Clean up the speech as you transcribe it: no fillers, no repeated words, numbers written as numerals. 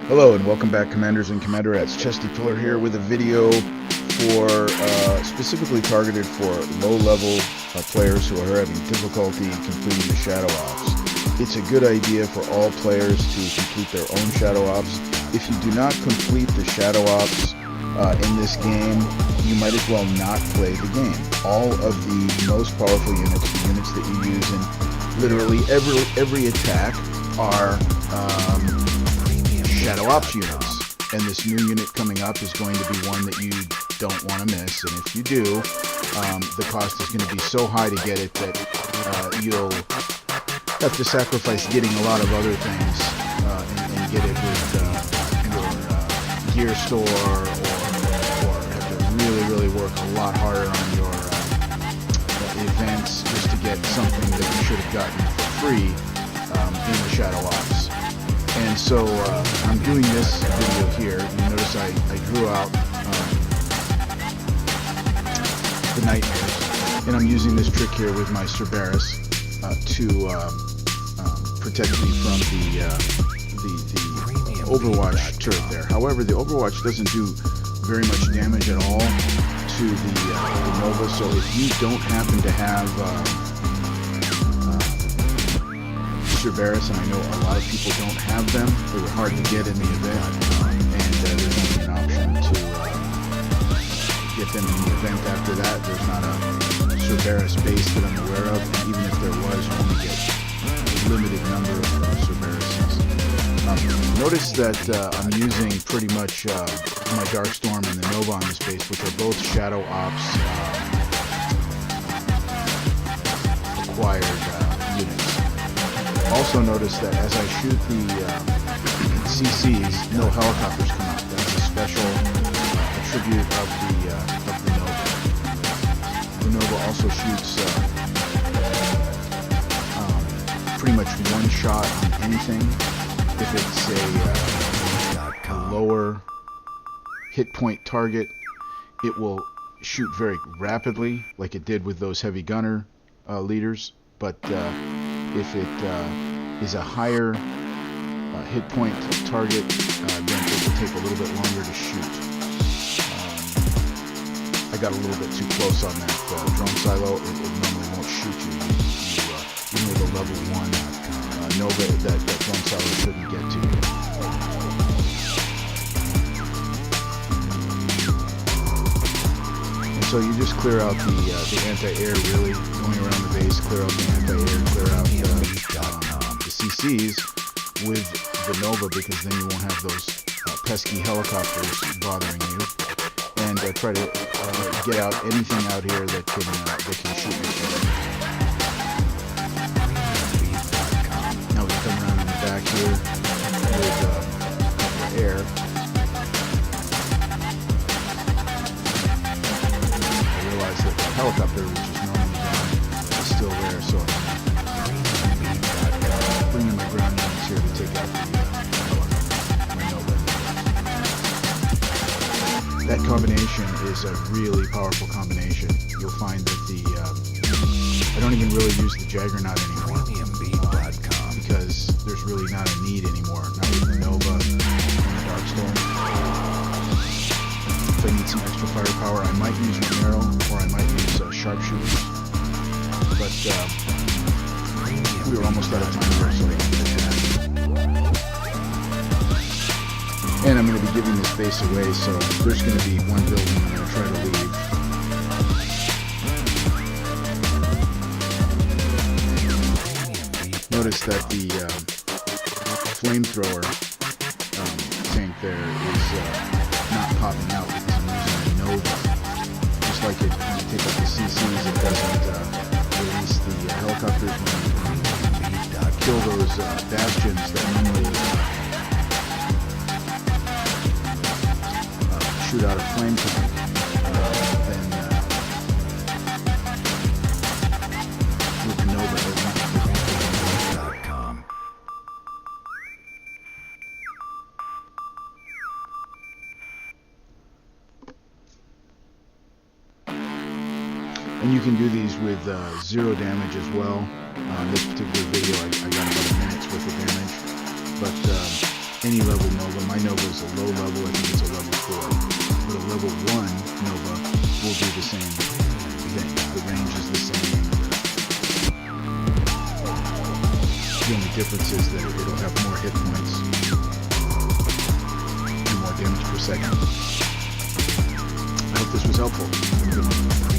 Hello and welcome back, Commanders and Commanderettes. Chesty Pillar here with a video for specifically targeted for low-level players who are having difficulty completing the Shadow Ops. It's a good idea for all players to complete their own Shadow Ops. If you do not complete the Shadow Ops in this game, you might as well not play the game. All of the most powerful units, the units that you use in literally every attack, are Shadow Ops units, and this new unit coming up is going to be one that you don't want to miss. And if you do, the cost is going to be so high to get it that you'll have to sacrifice getting a lot of other things and get it with your gear store, or have to really work a lot harder on your events just to get something that you should have gotten for free in the Shadow Ops. And so I'm doing this video here. You notice I drew out the Nightmares, and I'm using this trick here with my Cerberus to protect me from the Overwatch turret there. However, the Overwatch doesn't do very much damage at all to the Nova, so if you don't happen to have Cerberus, and I know a lot of people don't have them, they were hard to get in the event, and there's only an option to get them in the event after that. There's not a Cerberus base that I'm aware of, and even if there was, you only get a limited number of Cerberuses. Notice that I'm using pretty much my Darkstorm and the Nova on this base, which are both Shadow Ops acquired units. Also notice that as I shoot the CCs, no helicopters come out. That's a special attribute of the Nova. The Nova also shoots pretty much one shot on anything. If it's a lower hit point target, it will shoot very rapidly, like it did with those heavy gunner leaders. But if it is a higher hit point target, then it will take a little bit longer to shoot. I got a little bit too close on that drone silo. It normally won't shoot you. Even with a level 1 Nova, that drone silo shouldn't get to you. And so you just clear out the anti-air, really, going around the base, clear out the anti-air, clear out the CCs with the Nova, because then you won't have those pesky helicopters bothering you, and try to get out anything out here that can shoot you. Now we come around in the back here with air. I realize that the helicopter, which is normally down, is still there, so I'm bringing my ground units here to take out my Nova. That combination is a really powerful combination. You'll find that I don't even really use the Juggernaut anymore, because there's really not a need anymore. Not with the Nova and the Darkstorm. If I need some extra firepower, I might use Romero, or I might use Sharpshooters. But we were almost out of time here, so I ended that. And I'm going to be giving this base away, so there's going to be one building I'm going to try to leave. Notice that the flamethrower tank there is not popping out because I'm using a Nova. Just like it, when you take up the CCs, it doesn't release the helicopters when you kill those bastions that normally shoot out a flame tank. Then with the Nova, it doesn't. And you can do these with 0 damage as well. On this particular video, I got about a minute's worth of damage. But any level Nova. My Nova is a low level, I think it's a level 4. But a level 1 Nova will do the same thing. The range is the same. The only difference is that it'll have more hit points and more damage per second. I hope this was helpful. Have a good one.